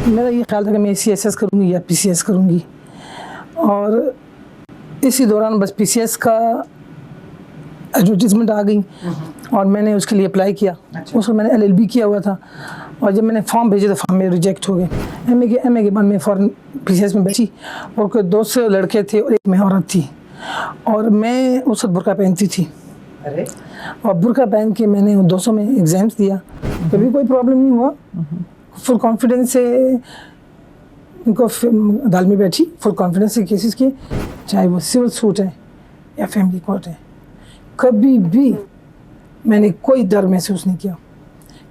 मेरा ये ख्याल था कि मैं CSS करूँगी या PCS करूँगी, और इसी दौरान बस PCS का एडवर्टीज़मेंट आ गई और मैंने उसके लिए अप्लाई किया। उसको मैंने LLB किया हुआ था, और जब मैंने फॉर्म भेजे तो फॉर्म में रिजेक्ट हो गए। MA के बाद मैं फ़ौरन PCS में बैठी, और कोई 2 लड़के थे और एक मैं औरत थी, और मैं उस वक्त बुर्का पहनती थी। अरे, और बुर्का पहन के मैंने 200 में एग्ज़ाम्स दिया, कभी कोई प्रॉब्लम नहीं हुआ। फुल कॉन्फिडेंस से उनको दाल में बैठी, फुल कॉन्फिडेंस से केसेस किए, चाहे वो सिविल सूट है या फैमिली कोर्ट है। कभी भी मैंने कोई डर महसूस नहीं किया,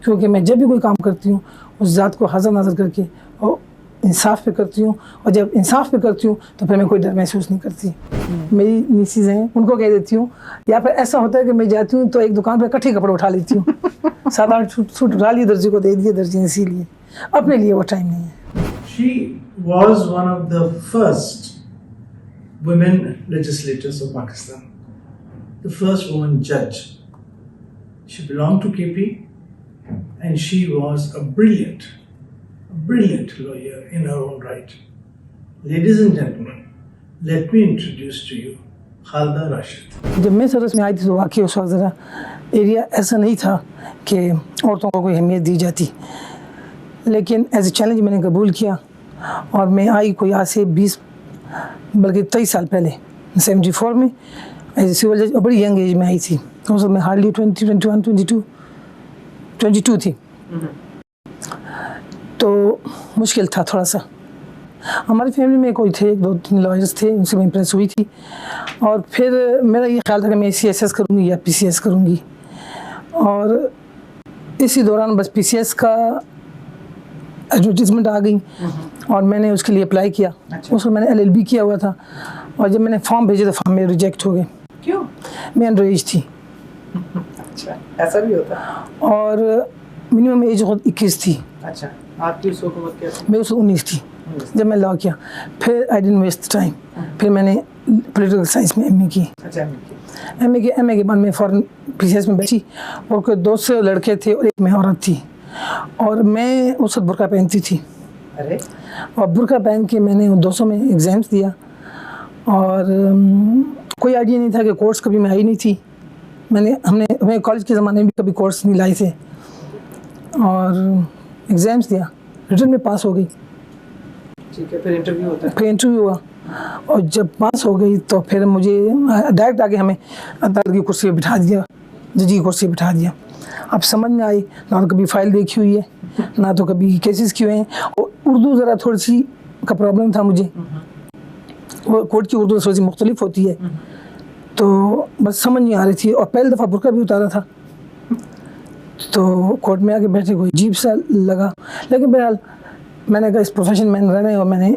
क्योंकि मैं जब भी कोई काम करती हूँ उस ज़ात को हाज़िर नाज़िर करके और इंसाफ पे करती हूँ, और जब इंसाफ पे करती हूँ तो फिर मैं कोई डर महसूस नहीं करती। मेरी नीसीज़ हैं, उनको कह देती हूँ, या फिर ऐसा होता है कि मैं जाती हूँ तो एक दुकान पर इकट्ठे कपड़े उठा लेती हूँ 7-8 सूट उठा लिए, दर्जी को दे दिए, दर्जी ने सी लिए, अपने लिए वो टाइम नहीं है। She was one of the first women legislators of Pakistan, the first woman judge. She belonged to KP, and she was a brilliant lawyer in her own right. Ladies and gentlemen, let me introduce to you Khalda Rashid. जब मैं सरस में आई थी तो वाकई उस वक्त ज़रा area ऐसा नहीं था कि औरतों को कोई अहमियत दी जाती, लेकिन एज ए चैलेंज मैंने कबूल किया, और मैं आई कोई आज से 20 बल्कि 23 साल पहले 74 में एज ए सिविल जज, और बड़ी यंग एज में आई थी। तो उस वक्त मैं हार्डली 22 थी, तो मुश्किल था थोड़ा सा। हमारी फैमिली में कोई थे, 2-3 लॉयर्स थे, उनसे मैं इम्प्रेस हुई थी, और फिर मेरा ये ख्याल था कि मैं CSS करूँगी या PCS करूँगी, और इसी दौरान बस PCS का एडवर्टीज़मेंट आ गई और मैंने उसके लिए अप्लाई किया। उसको मैंने LLB किया हुआ था, और जब मैंने फॉर्म भेजे तो फॉर्म में रिजेक्ट हो गए। क्यों? मैं अंडर एज थी। अच्छा, ऐसा भी होता है। और मिनिमम एज खुद 21 थी। अच्छा, आपकी उस वक्त उम्र क्या थी? मैं उस 19 थी जब मैं लॉ किया। फिर आई डिडंट वेस्ट टाइम, फिर मैंने पॉलिटिकल साइंस में MA की। अच्छा, MA के बाद मैं फ़ौरन PCS में बैठी, और कोई 2 लड़के थे और एक मैं औरत थी, और मैं उस वक्त बुर्का पहनती थी। अरे, और बुर्का पहन के मैंने 200 में एग्ज़ाम्स दिया, और कोई आइडिया नहीं था कि कोर्स कभी मैं आई नहीं थी। हमें कॉलेज के ज़माने में भी कभी कोर्स नहीं लाए थे, और एग्ज़ाम्स दिया, रिटन में पास हो गई। ठीक है, फिर इंटरव्यू होता है। फिर इंटरव्यू हुआ, और जब पास हो गई तो फिर मुझे डायरेक्ट आके हमें अदालत की कुर्सी पे बिठा दिया, जज की कुर्सी पे बिठा दिया। अब समझ में आई, ना तो कभी फाइल देखी हुई है, ना तो कभी केसेस किए हैं, और उर्दू ज़रा थोड़ी सी का प्रॉब्लम था मुझे, वो कोर्ट की उर्दू थोड़ी सी मुख्तलिफ होती है, तो बस समझ नहीं आ रही थी। और पहली दफ़ा बुर्का भी उतारा था, तो कोर्ट में आके बैठे कोई अजीब सा लगा, लेकिन बहरहाल मैंने कहा इस प्रोफेशन में रहना है और मैंने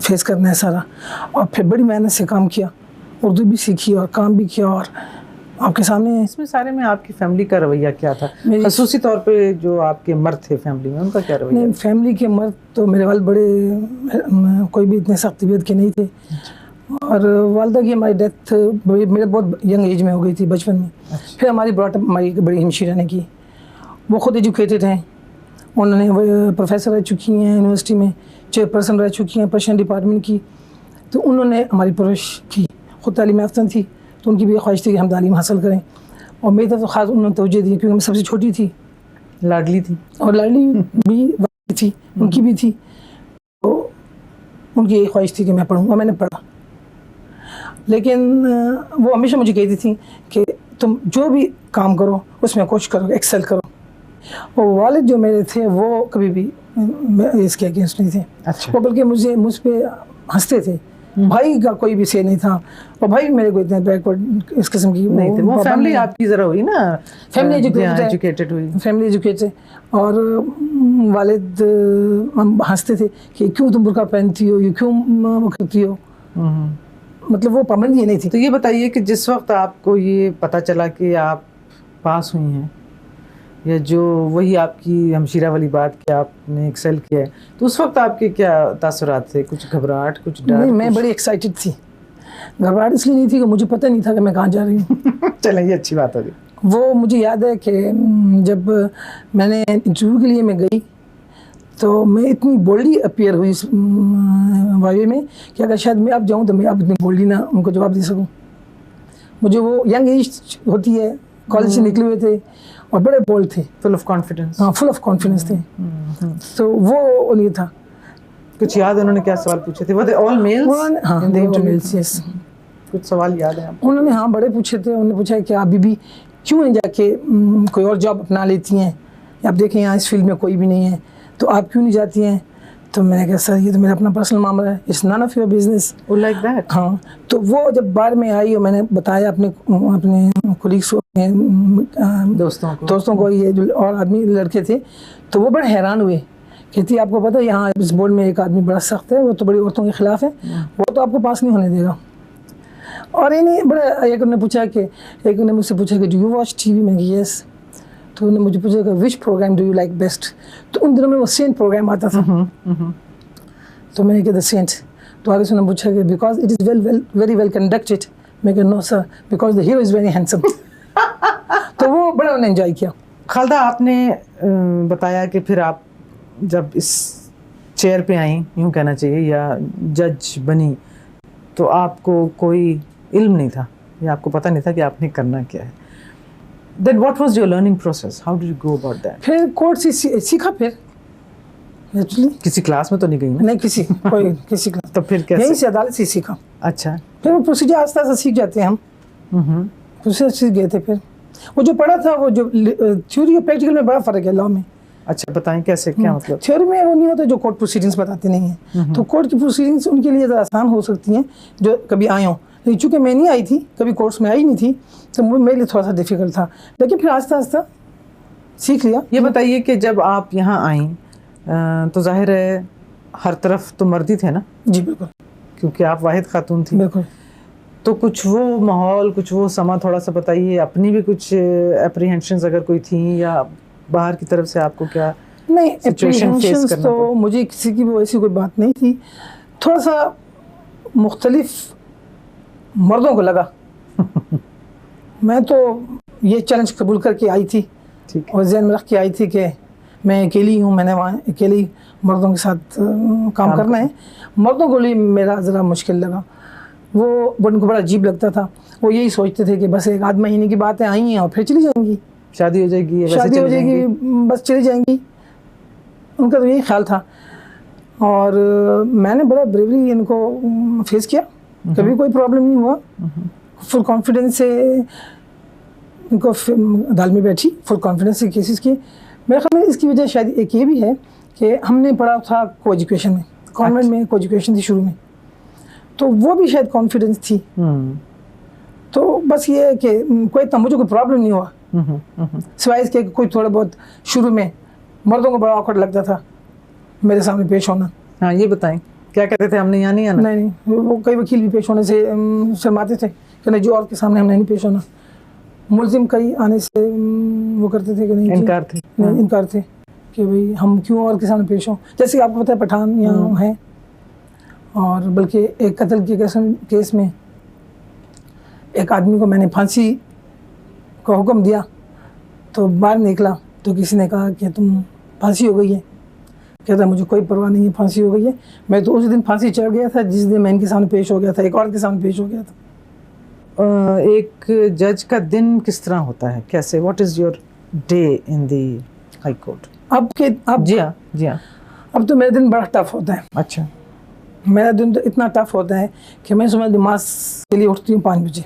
फेस करना है सारा। और फिर बड़ी मेहनत से काम किया, उर्दू भी सीखी और काम भी किया, और आपके सामने इसमें सारे में आपकी फैमिली का रवैया क्या था? ख़ुसूसी तौर पे जो आपके मर्द थे फैमिली में, उनका क्या रवैया? नहीं, फैमिली के मर्द तो मेरे वाल बड़े कोई भी इतने सख्त तबीयत के नहीं थे, और वालदा की हमारी डेथ मेरे बहुत यंग एज में हो गई थी, बचपन में। फिर हमारी हमारी बड़ी हमशीरा ने की, वो ख़ुद एजुकेटेड हैं, उन्होंने प्रोफेसर रह चुकी हैं यूनिवर्सिटी में, चेयरपर्सन रह चुकी हैं पर्शियन डिपार्टमेंट की, तो उन्होंने हमारी परवरिश की। ख़ुद तालीम याफ्ता थी, तो उनकी भी ख्वाहिश थी कि हम तालीम हासिल करें, और मेरी तरफ तो ख़ास उन्होंने तवज्जो दी, क्योंकि मैं सबसे छोटी थी, लाडली थी, और लाडली भी थी, उनकी भी थी, तो उनकी यही ख्वाहिश थी कि मैं पढ़ूँ, और मैंने पढ़ा। लेकिन वो हमेशा मुझे कहती थी कि तुम जो भी काम करो उसमें कोशिश करो, एक्सेल करो। और वालिद जो मेरे थे वो कभी भी इसके अगेंस्ट नहीं थे। अच्छा। वो बल्कि मुझ पे हंसते थे। भाई का कोई भी से नहीं था, और भाई मेरे को इतने बैकवर्ड इस किस्म की नहीं थे। वो फैमिली आपकी ज़रा हुई ना, फैमिली एजुकेटेड हुई, फैमिली एजुकेटेड, और वालिद हंसते थे कि क्यों तुम बुर्का पहनती हो, ये क्यों करती हो, मतलब वो पाबंदी नहीं थी। तो ये बताइए कि जिस वक्त आपको ये पता चला कि आप पास हुई हैं, या जो वही आपकी हमशीरा वाली बात कि आपने एक्सेल किया है, तो उस वक्त आपके क्या तासुरात थे? कुछ घबराहट, कुछ डर? नहीं, मैं बड़ी एक्साइटेड थी। घबराहट इसलिए नहीं थी कि मुझे पता नहीं था कि मैं कहाँ जा रही हूँ। चलें, ये अच्छी बात होगी। वो मुझे याद है कि जब मैंने इंटरव्यू के लिए मैं गई तो मैं इतनी बोल्डली अपीयर हुई इस वायु में कि अगर शायद मैं अब जाऊँ तो मैं अब इतनी बोल्डली ना उनको जवाब दे सकूँ। मुझे वो यंग एज होती है, कॉलेज से निकले हुए थे और बड़े बोल्ड थे, फुल ऑफ कॉन्फिडेंस। हाँ फुल ऑफ कॉन्फिडेंस थे। तो वो नहीं था। कुछ याद है उन्होंने क्या सवाल पूछे थे? वो ऑल मेल्स? उन्होंने हाँ In the वो interview? मेल्स, यस। कुछ सवाल याद है आपको? उन्होंने हाँ बड़े पूछे थे। उन्होंने पूछा कि आप बीबी क्यों नहीं जाके कोई और जॉब अपना लेती हैं, आप देखें यहाँ इस फील्ड में कोई भी नहीं है तो आप क्यों नहीं जाती हैं? तो मैंने कहा सर ये तो मेरा अपना पर्सनल मामला है, it's none of your business. Oh, like that? हाँ, तो वो जब बाहर में आई और मैंने बताया अपने कोलीग्स को, दोस्तों को ये जो और आदमी लड़के थे, तो वो बड़े हैरान हुए। कहती आपको पता है यहाँ इस बोर्ड में एक आदमी बड़ा सख्त है, वो तो बड़ी औरतों के खिलाफ है, वो तो आपको पास नहीं होने देगा। और इन्हें बड़ा एक ने पूछा कि एक ने मुझसे पूछा कि डू यू वॉच टीवी? मैंने कहा यस। तो उन्होंने मुझे पूछा कि विच programme do you like best? तो उन दिनों में वो सेंट प्रोग्राम आता था। तो मैंने कहा द सेंट। तो आगे से उन्होंने पूछा कि because it is very well conducted. मैं कहा no sir, because the hero is very handsome. तो वो बड़ा उन्होंने एंजॉय किया। खालदा, आपने बताया कि फिर आप जब इस चेयर पे आई, यूँ कहना चाहिए, या जज बनी, तो आपको कोई इल्म नहीं था या आपको पता नहीं था कि आपने करना क्या है। Then what was your learning process? How did you go about that? फिर कोर्ट से सीखा। फिर एक्चुअली किसी क्लास में तो नहीं गई ना? नहीं, किसी क्लास। तो फिर कैसे? यहीं से अदालत से सीखा। अच्छा। फिर वो प्रोसीजर आस्ते आस्ते सीख जाते हैं हम। प्रोसीजर सीख गए थे। फिर वो जो पढ़ा था, वो जो थ्योरी और प्रैक्टिकल में बड़ा फ़र्क है लॉ में। अच्छा, बताएं कैसे, क्या मतलब? थ्योरी में वो नहीं होता जो कोर्ट प्रोसीडिंग्स बताते नहीं हैं। तो कोर्ट की प्रोसीडिंग्स उनके लिए ज़रा आसान हो सकती हैं जो कभी आए हों, लेकिन चूँकि मैं नहीं आई थी, कभी कोर्ट्स में आई नहीं थी, तो वो मेरे लिए थोड़ा सा डिफ़िकल्ट था, लेकिन फिर आस्ता आस्ता सीख लिया। ये बताइए कि जब आप यहाँ आई तो जाहिर है हर तरफ तो मर्दी थे ना? जी बिल्कुल, क्योंकि आप वाहिद खातून थी। बिल्कुल। तो कुछ वो माहौल, कुछ वो समा थोड़ा सा बताइए, अपनी भी कुछ एप्रीहेंशंस अगर कोई थी, या बाहर की तरफ से आपको क्या नहीं सिचुएशन फेस एप्रीहेंशंस करना तो मुझे किसी की भी ऐसी कोई बात नहीं थी। थोड़ा सा मुख्तलिफ मर्दों को लगा। मैं तो ये चैलेंज कबूल करके आई थी, ठीक, और जहन में रख के आई थी कि मैं अकेली हूँ, मैंने वहाँ अकेली मर्दों के साथ काम करना है। मर्दों को लिए मेरा ज़रा मुश्किल लगा। वो उनको बड़ा अजीब लगता था। वो यही सोचते थे कि बस एक आध महीने की बातें आई हैं और फिर चली जाएंगी, शादी हो जाएगी, वैसे शादी हो चली जाएगी, बस चली जाएंगी। उनका तो यही ख्याल था। और मैंने बड़ा ब्रेवली इनको फेस किया, कभी कोई प्रॉब्लम नहीं हुआ। फुल कॉन्फिडेंस से इनको अदालत में बैठी, फुल कॉन्फिडेंस से केसेस किए। मेरे ख्याल में इसकी वजह शायद एक ये भी है कि हमने पढ़ा था को एजुकेशन में, कॉन्वेंट में को एजुकेशन थी शुरू में, तो वो भी शायद कॉन्फिडेंस थी। तो बस ये है कि कोई मुझे कोई प्रॉब्लम नहीं हुआ, सिवाय इसके कोई थोड़ा बहुत शुरू में मर्दों को बड़ा ऑकवर्ड लगता था मेरे सामने पेश होना। हाँ, ये बताएं क्या कहते थे, हमने यहाँ नहीं आना? नहीं, वो कई वकील भी पेश होने से शर्माते थे कि नहीं, जो और के सामने हमने नहीं पेश होना। मुलजिम कई आने से वो करते थे कि नहीं, इनकार थे। नहीं, इनकार थे कि भाई हम क्यों और के सामने पेश हों। जैसे आपको पता है पठान यहाँ है, और बल्कि एक कत्ल के केस में एक आदमी को मैंने फांसी का हुक्म दिया, तो बाहर निकला तो किसी ने कहा कि तुम फांसी हो गई है। कहता मुझे कोई परवाह नहीं है, फांसी हो गई है। मैं तो उस दिन फांसी चढ़ गया था जिस दिन मैं इनके सामने पेश हो गया था, एक और के सामने पेश हो गया था। एक जज का दिन किस तरह होता है, कैसे, what is your day in the high court? अब जी हाँ, जी हाँ। अब तो मेरा दिन बड़ा टफ होता है। अच्छा। मेरा दिन तो इतना टफ होता है कि मैं सुबह नमाज के लिए उठती हूँ 5 बजे,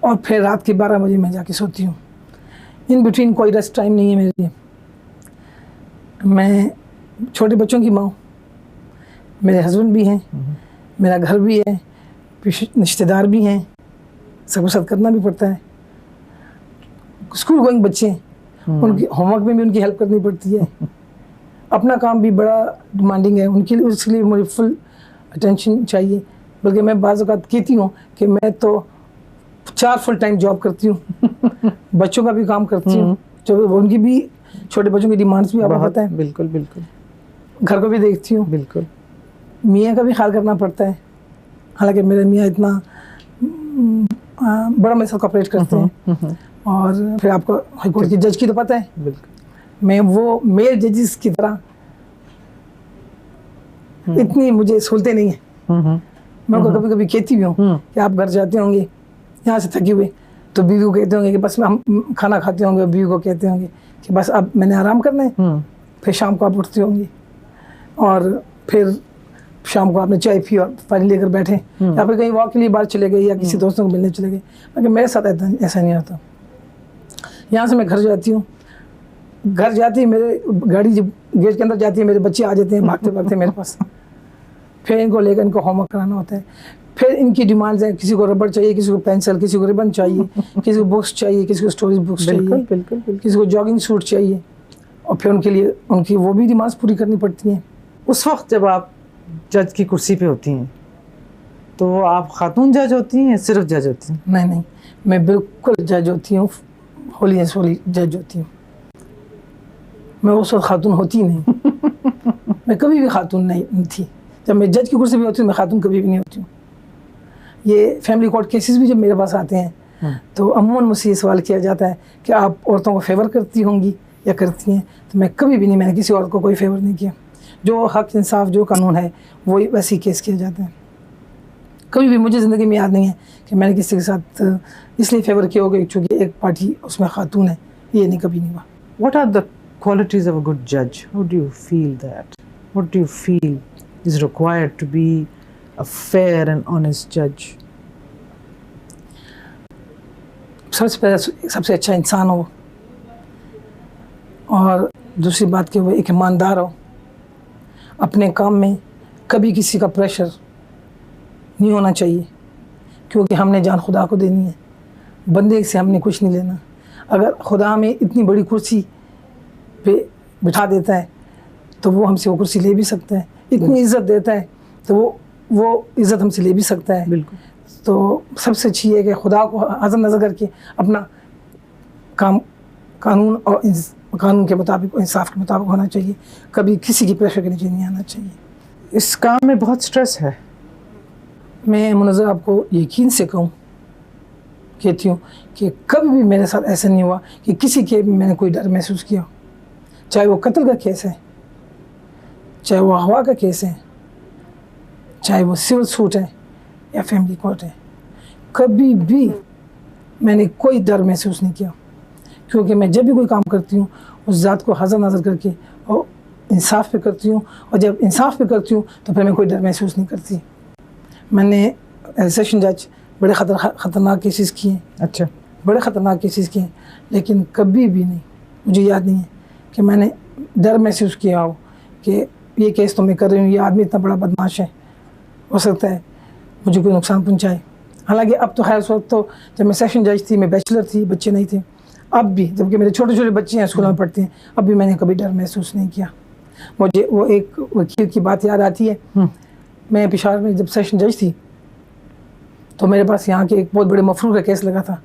और फिर रात के 12 बजे मैं जाके सोती हूँ। इन बिटवीन कोई रेस्ट टाइम नहीं है मेरे लिए। मैं छोटे बच्चों की माँ हूँ, मेरे हस्बैंड भी हैं, मेरा घर भी है, रिश्तेदार भी हैं, सबको साथ करना भी पड़ता है। स्कूल गोइंग बच्चे हैं, उनकी होमवर्क में भी उनकी हेल्प करनी पड़ती है। अपना काम भी बड़ा डिमांडिंग है उनके लिए, उसके लिए मुझे फुल अटेंशन चाहिए। बल्कि मैं बाज़ औक़ात कहती हूँ कि मैं तो 4 फुल टाइम जॉब करती हूँ, बच्चों का भी काम करती हूँ, जो उनकी भी छोटे बच्चों की डिमांड्स भी आपको पता है। बिल्कुल बिल्कुल। घर को भी देखती हूँ, बिल्कुल। मियाँ का भी ख्याल करना पड़ता है, हालांकि मेरे मियाँ इतना बड़ा मेरे साथ कॉपरेट करते हैं। और फिर आपको हाई कोर्ट की जज की तो पता है, बिल्कुल। मैं वो मेल जजेस की तरह इतनी मुझे सहूलतें नहीं है। मैं उनको कभी कभी कहती भी हूँ कि आप घर जाते होंगे यहाँ से थके हुए, तो बीवी को कहते होंगे कि बस हम खाना खाते होंगे, बीवी को कहते होंगे कि बस अब मैंने आराम करना है। फिर शाम को आप उठते होंगे और फिर शाम को आपने चाय पी और पानी लेकर बैठे या फिर कहीं वॉक के लिए बाहर चले गए या किसी दोस्तों को मिलने चले गए। मगर मेरे साथ ऐसा नहीं होता। यहाँ से मैं घर जाती हूँ, घर जाती है मेरे गाड़ी जब गेट के अंदर जाती है, मेरे बच्चे आ जाते हैं भागते भागते मेरे पास। फिर इनको लेकर इनको होमवर्क कराना होता है, फिर इनकी डिमांड्स हैं, किसी को रबड़ चाहिए, किसी को पेंसिल, किसी को रिबन चाहिए, किसी को बुक्स चाहिए, किसी को स्टोरीज बुक्स चाहिए, किसी को जॉगिंग सूट चाहिए, और फिर उनके लिए उनकी वो भी डिमांड्स पूरी करनी पड़ती हैं। उस वक्त जब आप जज की कुर्सी पे होती हैं तो आप खातून जज होती हैं या सिर्फ जज होती हैं? नहीं, मैं बिल्कुल जज होती हूँ, होली एंड सोली जज होती हूँ। मैं उस वक्त खातून होती ही नहीं। मैं कभी भी खातून नहीं थी। जब मैं जज की कुर्सी पे होती हूँ मैं खातून कभी भी नहीं होती हूँ। ये फैमिली कोर्ट केसेस भी जब मेरे पास आते हैं तो अमूमन मुझसे ये सवाल किया जाता है कि आप औरतों को फेवर करती होंगी या करती हैं, तो मैं कभी भी नहीं, मैंने किसी औरत को कोई फेवर नहीं किया। जो हक इंसाफ जो कानून है वही वैसे ही केस किए जाते हैं। कभी भी मुझे ज़िंदगी में याद नहीं है कि मैंने किसी के साथ इसलिए फेवर किया होगा क्योंकि एक पार्टी उसमें खातून है, ये नहीं, कभी नहीं हुआ। What are the qualities of a good judge? How do you feel that? What do you feel is required to be a fair and honest judge? सबसे अच्छा इंसान हो, और दूसरी बात कि वो एक ईमानदार हो, अपने काम में कभी किसी का प्रेशर नहीं होना चाहिए, क्योंकि हमने जान खुदा को देनी है, बंदे से हमने कुछ नहीं लेना। अगर खुदा हमें इतनी बड़ी कुर्सी पे बिठा देता है तो वो हमसे वो कुर्सी ले भी सकता है, इतनी इज़्ज़त देता है तो वो इज़्ज़त हमसे ले भी सकता है। बिल्कुल। तो सबसे अच्छी है कि खुदा को हाज़िर नज़र करके अपना काम कानून और कानून के मुताबिक, इंसाफ के मुताबिक होना चाहिए, कभी किसी की प्रेशर के नीचे नहीं आना चाहिए। इस काम में बहुत स्ट्रेस है। मैं मुनज़्ज़र आपको यकीन से कहती हूँ कि कभी भी मेरे साथ ऐसा नहीं हुआ कि किसी के भी मैंने कोई डर महसूस किया, चाहे वो कत्ल का केस है, चाहे वो हवा का केस है, चाहे वो सिविल सूट है या फैमिली कोर्ट है। कभी भी मैंने कोई डर महसूस नहीं किया, क्योंकि मैं जब भी कोई काम करती हूँ उस ज़ात को हाज़िर नाज़िर करके और इंसाफ पे करती हूँ, और जब इंसाफ पे करती हूँ तो फिर मैं कोई डर महसूस नहीं करती। मैंने सेशन जज बड़े ख़तरनाक केसेस किए हैं। अच्छा। बड़े ख़तरनाक केसेस किए हैं, लेकिन कभी भी नहीं, मुझे याद नहीं है कि मैंने डर महसूस किया हो कि ये केस तो मैं कर रही हूँ, ये आदमी इतना बड़ा बदमाश है, हो सकता है मुझे कोई नुकसान पहुँचाए। हालांकि अब तो खैर उस वक्त तो जब मैं सेशन जज थी, मैं बैचलर थी, बच्चे नहीं थे। अब भी जबकि मेरे छोटे छोटे बच्चे हैं, स्कूल में पढ़ते हैं, अब भी मैंने कभी डर महसूस नहीं किया। मुझे वो एक वकील की बात याद आती है। मैं पेशावर में जब सेशन जज थी तो मेरे पास यहाँ के एक बहुत बड़े मफरूर का केस लगा था,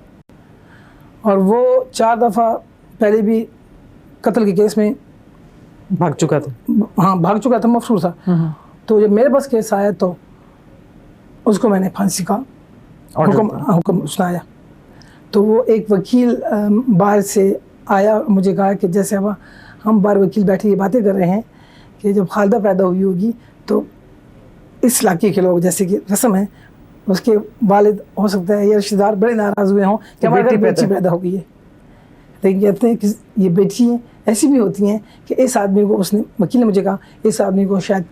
और वो 4 दफ़ा पहले भी कत्ल के केस में भाग चुका था। हाँ, भाग चुका था, मफरूर था। तो जब मेरे पास केस आया तो उसको मैंने फांसी का हुक्म सुनाया। तो वो एक वकील बाहर से आया, मुझे कहा कि जैसे अब हम बाहर वकील बैठे ये बातें कर रहे हैं कि जब खालिदा पैदा हुई होगी तो इस इलाके के लोग, जैसे कि रस्म है, उसके वालिद हो सकता है या रिश्तेदार बड़े नाराज़ हुए हों कि हमारे घर बेटी पैदा हो गई है। लेकिन कहते हैं कि ये बेटी ऐसी भी होती हैं कि इस आदमी को, उसने वकील ने मुझे कहा, इस आदमी को शायद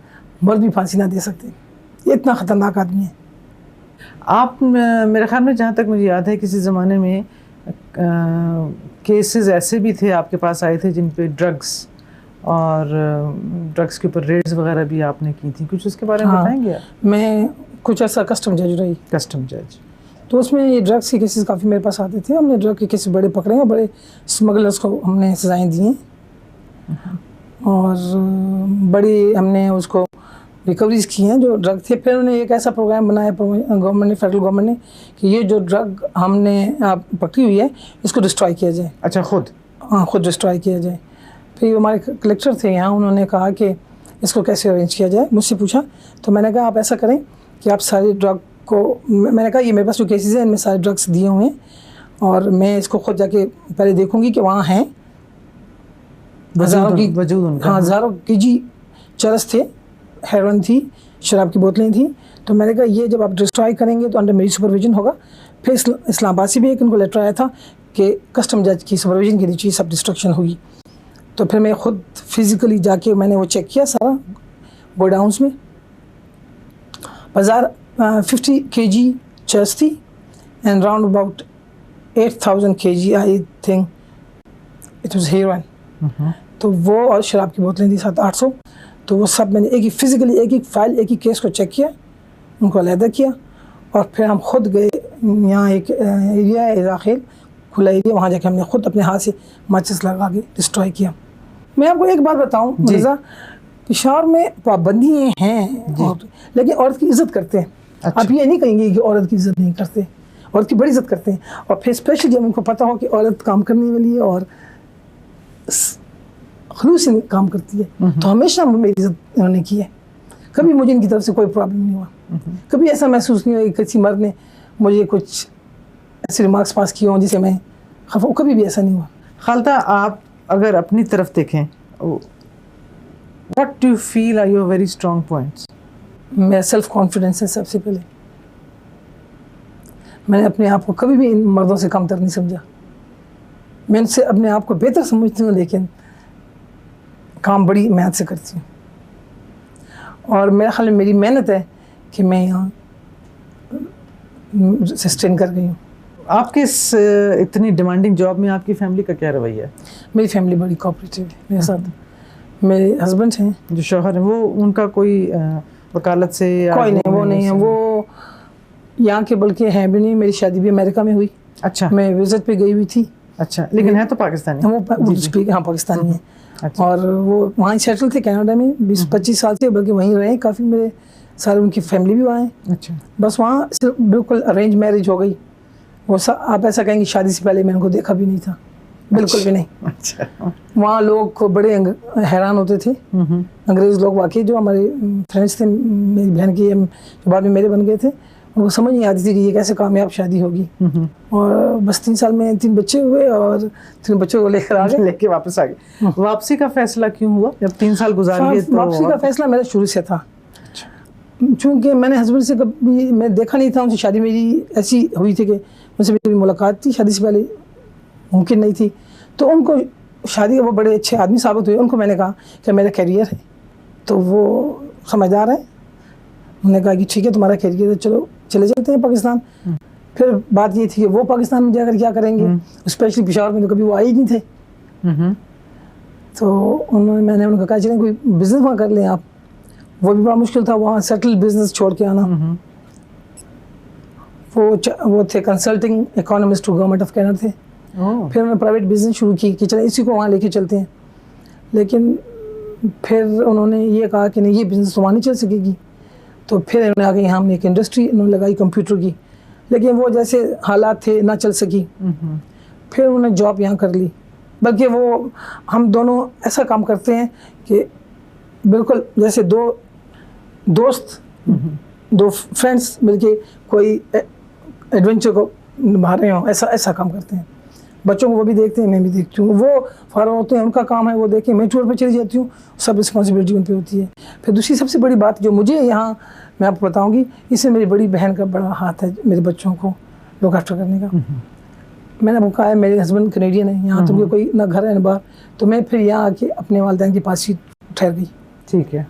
मर्द भी फांसी ना दे सकते, ये इतना ख़तरनाक आदमी है। आप मेरे ख्याल में, जहाँ तक मुझे याद है, किसी ज़माने में केसेस ऐसे भी थे आपके पास आए थे जिन पे ड्रग्स और ड्रग्स के ऊपर रेड्स वगैरह भी आपने की थी, कुछ उसके बारे में बताएंगे आप? मैं कुछ ऐसा कस्टम जज रही। कस्टम जज, तो उसमें ये ड्रग्स के केसेस काफ़ी मेरे पास आते थे। हमने ड्रग के केसेस बड़े पकड़े हैं, बड़े स्मगलर्स को हमने सजाएँ दी हैं, और बड़ी हमने उसको रिकवरीज की हैं जो ड्रग थे। फिर उन्होंने एक ऐसा प्रोग्राम बनाया गवर्नमेंट ने, फेडरल गवर्नमेंट ने, कि ये जो ड्रग हमने पकड़ी हुई है इसको डिस्ट्रॉय किया जाए। अच्छा, खुद? हाँ, खुद डिस्ट्रॉय किया जाए। फिर हमारे कलेक्टर थे यहाँ, उन्होंने कहा कि इसको कैसे अरेंज किया जाए। मुझसे पूछा तो मैंने कहा आप ऐसा करें कि आप सारी ड्रग को, मैंने कहा ये मेरे पास जो केसेस हैं इनमें सारे ड्रग्स दिए हुए हैं, और मैं इसको खुद जाके पहले देखूंगी कि वहाँ हैं हज़ारों की, वजूद उनका, हाँ, हज़ारों केजी चरस थे, हेरोइन थी, शराब की बोतलें थी। तो मैंने कहा ये जब आप डिस्ट्रॉय करेंगे तो अंडर मेरी सुपरविजन होगा। फिर इस्लामाबाद से भी एक उनको लेटर आया था कि कस्टम जज की सुपरविजन के नीचे सब डिस्ट्रक्शन हुई। तो फिर मैं खुद फिज़िकली जाके मैंने वो चेक किया सारा गोडाउंस में। बाज़ार 50 kg चर्च थी and round about 8,000 kg I think it was heroin. तो वो और शराब की बोतलें थी 700-800। तो वो सब मैंने एक ही फिज़िकली एक ही फाइल एक ही केस को चेक किया, उनको अलहदा किया और फिर हम खुद गए। यहाँ एक एरिया है इराक़ेल, खुला एरिया, वहाँ जाके हमने खुद अपने हाथ से माचिस लगा के डिस्ट्रॉय किया। मैं आपको एक बात बताऊँ मिर्ज़ा, पेशावर में पाबंदियाँ हैं लेकिन औरत की इज़्ज़त करते हैं। अच्छा। आप ये नहीं कहेंगे कि औरत की इज़्ज़त नहीं करते, औरत की बड़ी इज़्ज़त करते हैं। और फिर स्पेशली जब उनको पता हो कि औरत काम करने वाली है और खलूस से काम करती है तो हमेशा मेरी इज़्ज़त इन्होंने की है। कभी मुझे इनकी तरफ से कोई प्रॉब्लम नहीं हुआ, कभी ऐसा महसूस नहीं हुआ कि किसी मर्द ने मुझे कुछ ऐसे रिमार्क्स पास किए हों जिसे मैं खफा, कभी भी ऐसा नहीं हुआ। खालदा, आप अगर अपनी तरफ देखें, what do you feel are your very strong points? मेरा सेल्फ कॉन्फिडेंस है सबसे पहले। मैंने अपने आप को कभी भी इन मर्दों से कमतर नहीं समझा। मैं इनसे अपने आप को बेहतर समझती हूँ लेकिन काम बड़ी मेहनत से करती हूँ। और मेरा ख्याल में मेरी मेहनत है कि मैं यहाँ सस्टेन कर गई हूँ। आपके इस इतनी डिमांडिंग जॉब में आपकी फैमिली का क्या रवैया है? मेरी फैमिली बड़ी कोऑपरेटिव है मेरे साथ। मेरे हस्बैंड हैं, जो शौहर हैं, वो उनका कोई वकालत से या कोई नहीं, वो नहीं है, वो यहाँ के बल्कि हैं भी नहीं। मेरी शादी भी अमेरिका में हुई। अच्छा। मैं विजिट पे गई हुई थी। अच्छा, लेकिन है तो पाकिस्तानी? वो उर्दू स्पीक, हाँ पाकिस्तानी है। अच्छा। और वो वहाँ सेटल थे कनाडा में 20-25 साल से, बल्कि वहीं रहे काफ़ी। मेरे सारे उनकी फैमिली भी वहाँ है। अच्छा। बस वहाँ सिर्फ बिल्कुल अरेंज मैरिज हो गई। वो आप ऐसा कहेंगे शादी से पहले मैंने उनको देखा भी नहीं था, बिल्कुल भी नहीं। अच्छा। वहाँ लोग को बड़े हैरान होते थे, अंग्रेज़ लोग वाकई, जो हमारे फ्रेंड्स थे मेरी बहन की, जो बाद में मेरे बन गए थे, उनको समझ नहीं आती थी कि ये कैसे कामयाब शादी होगी। और बस 3 साल में 3 बच्चे हुए और 3 बच्चों को लेकर आ गए, लेके वापस आ गए। वापसी का फैसला क्यों हुआ जब 3 साल गुजार गए? तो वापसी का फैसला मेरा शुरू से था। चूँकि मैंने हस्बैंड से कभी मैं देखा नहीं था, उनसे शादी मेरी ऐसी हुई थी कि उनसे मेरी मुलाकात थी शादी से पहले मुमकिन नहीं थी। तो उनको शादी, वो बड़े अच्छे आदमी साबित हुए। उनको मैंने कहा कि मेरा करियर है, तो वो समझदार है। उन्होंने कहा कि ठीक है तुम्हारा करियर है, चलो चले जाते हैं पाकिस्तान। फिर बात ये थी कि वो पाकिस्तान में जाकर क्या करेंगे, स्पेशली पेशावर में तो कभी वो आए ही नहीं थे। तो मैंने उनको कहा चलें कोई बिज़नेस वहाँ कर लें आप। वो भी बड़ा मुश्किल था वहाँ सेटल बिजनेस छोड़ के आना। वो थे consulting economist to government of Canada थे। फिर उन्होंने प्राइवेट बिजनेस शुरू की कि चले इसी को वहाँ लेके चलते हैं। लेकिन फिर उन्होंने ये कहा कि नहीं, ये बिज़नेस तो वहाँ नहीं चल सकेगी। तो फिर उन्होंने आगे यहाँ हमने एक इंडस्ट्री उन्होंने लगाई कंप्यूटर की, लेकिन वो जैसे हालात थे ना चल सकी। फिर उन्होंने जॉब यहाँ कर ली। बल्कि वो हम दोनों ऐसा काम करते हैं कि बिल्कुल जैसे दो दोस्त, दो फ्रेंड्स मिलके कोई एडवेंचर को निभा रहे हों, ऐसा काम करते हैं। बच्चों को वो भी देखते हैं, मैं भी देखती हूँ। वो फारग होते हैं, उनका काम है वो देखें, मैं टूर पे चली जाती हूँ, सब रिस्पॉन्सिबिलिटी उन पे होती है। फिर दूसरी सबसे बड़ी बात जो मुझे यहाँ मैं आपको बताऊँगी, इसमें मेरी बड़ी बहन का बड़ा हाथ है मेरे बच्चों को लुक आफ्टर करने का। मैंने आपको कहा है मेरे हस्बैंड कैनेडियन है, यहाँ तो मुझे कोई ना घर है ना बाहर। तो मैं फिर यहाँ आके अपने वालिदैन के पास ही ठहर गई। ठीक है।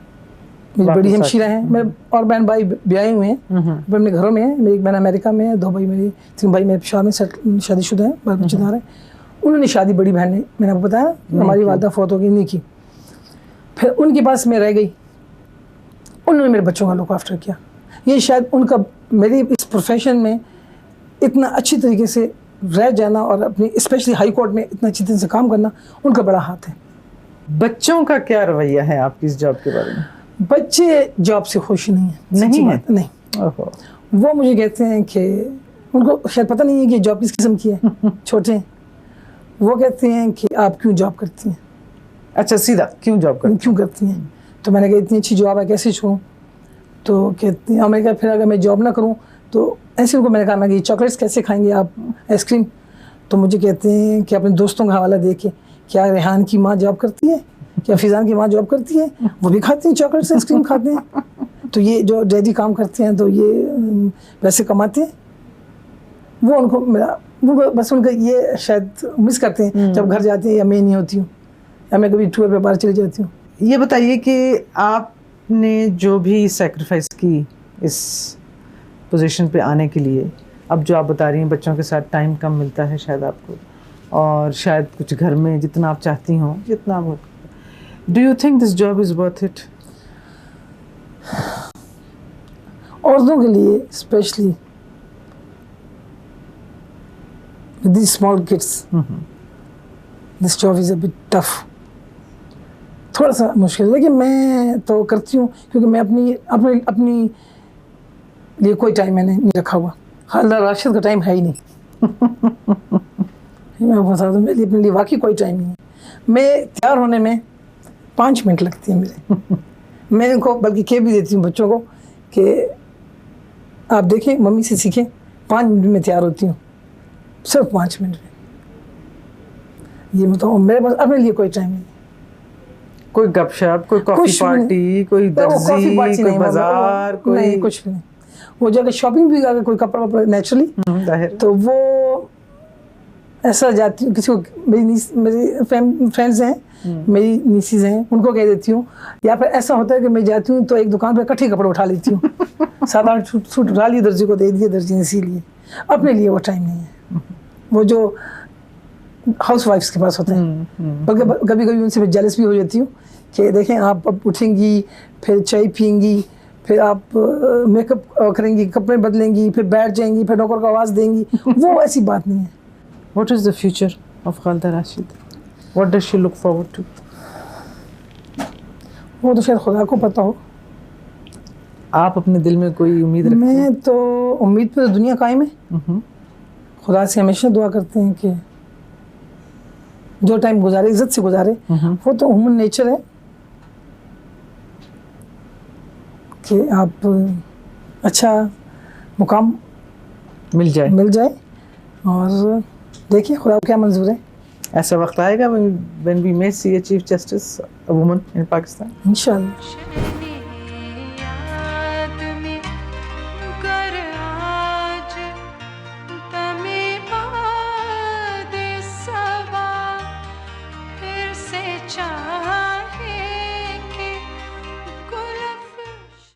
मेरी बड़ी हमशीरा हैं, मेरे और बहन भाई ब्याहे हुए हैं, अपने घरों में हैं। मेरी एक बहन अमेरिका में है, 2 भाई मेरे, 3 भाई मेरे पेशावर में शादीशुदा हैं, बाल बच्चेदार हैं। उन्होंने शादी बड़ी बहन ने, मैंने आपको बताया हमारी वालदा फौत हो गई, नहीं की। फिर उनके पास मैं रह गई, उन्होंने मेरे बच्चों का लुक आफ्टर किया। ये शायद उनका मेरी इस प्रोफेशन में इतना अच्छी तरीके से रह जाना और अपनी स्पेशली हाई कोर्ट में इतना अच्छी तरह से काम करना उनका बड़ा हाथ है। बच्चों का क्या रवैया है आपकी इस जॉब के बारे में? बच्चे जॉब से खुश नहीं है। नहीं है? नहीं। वो मुझे कहते हैं कि उनको शायद पता नहीं है कि जॉब किस किस्म की है। छोटे हैं, वो कहते हैं कि आप क्यों जॉब करती हैं? अच्छा, सीधा क्यों जॉब करती हैं? तो मैंने कहा इतनी अच्छी जॉब है, कैसे छोड़ूं? तो कहते हैं, मैंने कहा फिर अगर मैं जॉब ना करूं तो ऐसे उनको मैंने कहा मैं कि चॉकलेट्स कैसे खाएंगे आप, आइसक्रीम? तो मुझे कहते हैं कि अपने दोस्तों का हवाला दे के, क्या रेहान की माँ जॉब करती है? क्या फिजान की माँ जॉब करती है, वो भी खाते हैं चॉकलेट्स आइसक्रीम खाते हैं। तो ये जो डैडी काम करते हैं तो ये पैसे कमाते हैं, वो उनको मेरा वो बस उनका ये शायद मिस करते हैं जब घर जाते हैं, या मैं नहीं होती हूँ या मैं कभी टूर पे बाहर चली जाती हूँ। ये बताइए कि आपने जो भी सेक्रीफाइस की इस पोजीशन पे आने के लिए, अब जो आप बता रही हैं बच्चों के साथ टाइम कम मिलता है शायद आपको, और शायद कुछ घर में जितना आप चाहती हो जितना आप, do you think this job is worth it? औरतों के लिए specially with these small kids, this job is a bit tough, थोड़ा सा मुश्किल है, लेकिन मैं तो करती हूँ क्योंकि मैं अपनी लिए कोई टाइम मैंने नहीं रखा हुआ। हाल राशिद का टाइम है ही नहीं। मैं बता दूँ, मेरे लिए अपने लिए वाकई कोई टाइम नहीं है। मैं तैयार होने में 5 मिनट लगती है मेरे। मैं इनको बल्कि कह भी देती हूँ बच्चों को कि आप देखें, मम्मी से सीखें, 5 मिनट में तैयार होती हूँ, सिर्फ 5 मिनट में। ये बताओ, मेरे पास अपने लिए कोई टाइम नहीं। कोई गपशप, कोई कॉफी पार्टी, कोई दर्जी, कोई बाजार, कोई नहीं, कुछ भी नहीं। वो जाके शॉपिंग भी अगर कोई कपड़ा वपड़ा नेचुरली तो वो ऐसा जाती हूँ किसी को, मेरी फ्रेंड्स हैं, मेरी नीसीज हैं, उनको कह देती हूँ। या फिर ऐसा होता है कि मैं जाती हूँ तो एक दुकान पर इकट्ठे कपड़े उठा लेती हूँ। 7-8 सूट उठा लिए, दर्जी को दे दिए, दर्जी ने सी लिए। अपने लिए वो टाइम नहीं है, वो जो हाउस वाइफ्स के पास होते हैं। बल्कि कभी कभी उनसे मैं जेलस भी हो जाती हूँ कि देखें, आप अब उठेंगी, फिर चाय पियेंगी, फिर आप मेकअप करेंगी, कपड़े बदलेंगी, फिर बैठ जाएंगी, फिर नौकर को आवाज़ देंगी। वो ऐसी बात नहीं है। What is the future of Khalda Rashid? What does she look forward to? वो तो शायद खुदा को पता हो। आप अपने दिल में कोई उम्मीद रखते हैं? मैं तो उम्मीद पे तो दुनिया कायम है। खुदा से हमेशा दुआ करते हैं कि जो टाइम गुजारे इज्जत से गुजारे। वो तो ह्यूमन नेचर है कि आप अच्छा मुकाम मिल जाए और देखिए खुदा को क्या मंजूर है। ऐसा वक्त आएगा when we may see a chief justice, a woman in Pakistan. इंशाल्लाह।